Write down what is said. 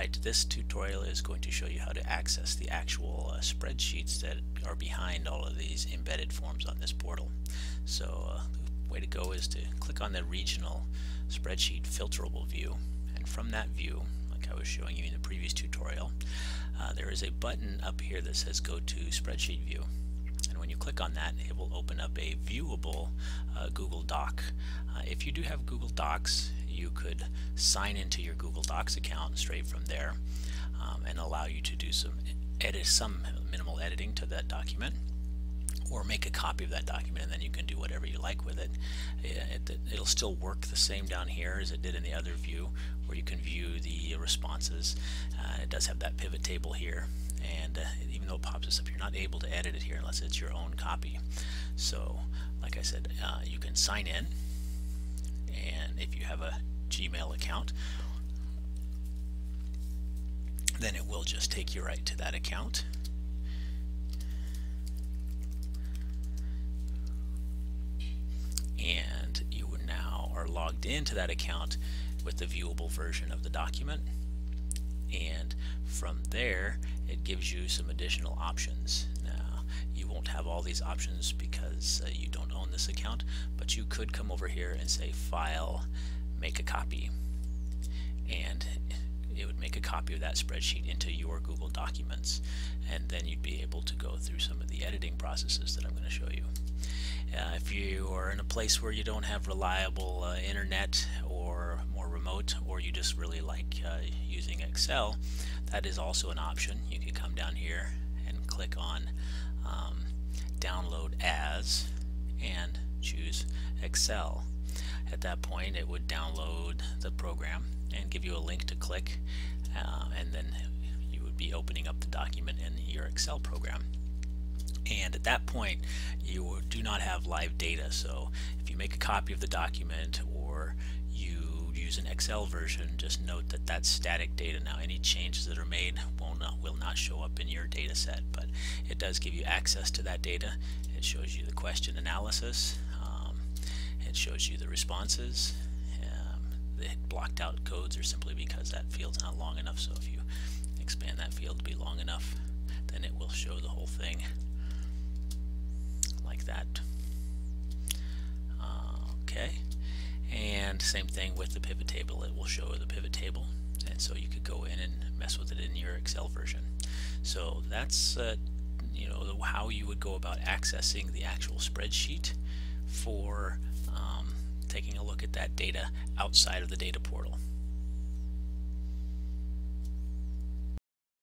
Alright, this tutorial is going to show you how to access the actual spreadsheets that are behind all of these embedded forms on this portal. So the way to go is to click on the regional spreadsheet filterable view, and from that view, like I was showing you in the previous tutorial, there is a button up here that says go to spreadsheet view. And when you click on that, it will open up a viewable Google Doc. If you do have Google Docs, you could sign into your Google Docs account straight from there and allow you to do some minimal editing to that document, or make a copy of that document, and then you can do whatever you like with it. It'll still work the same down here as it did in the other view, where you can view the responses. It does have that pivot table here, and even though it pops this up, you're not able to edit it here unless it's your own copy. So like I said, you can sign in, and if you have a Gmail account, then it will just take you right to that account. And you now are logged into that account with the viewable version of the document, and from there it gives you some additional options. Now you won't have all these options because you don't own this account, but you could come over here and say File, Make a Copy, and it would make a copy of that spreadsheet into your Google Documents, and then you'd be able to go through some of the editing processes that I'm going to show you. If you are in a place where you don't have reliable internet, or more remote, or you just really like using Excel, that is also an option. You can come down here and click on Download As and choose Excel. At that point, it would download the program and give you a link to click, and then you would be opening up the document in your Excel program. And at that point, you do not have live data. So if you make a copy of the document or you use an Excel version, just note that that's static data. Now any changes that are made will not show up in your data set, but it does give you access to that data. It shows you the question analysis, it shows you the responses. The blocked out codes are simply because that field's not long enough, so if you expand that field to be long enough, then it will show the whole thing like that. Okay, and same thing with the pivot table. It will show the pivot table, and so you could go in and mess with it in your Excel version. So that's how you would go about accessing the actual spreadsheet for taking a look at that data outside of the data portal.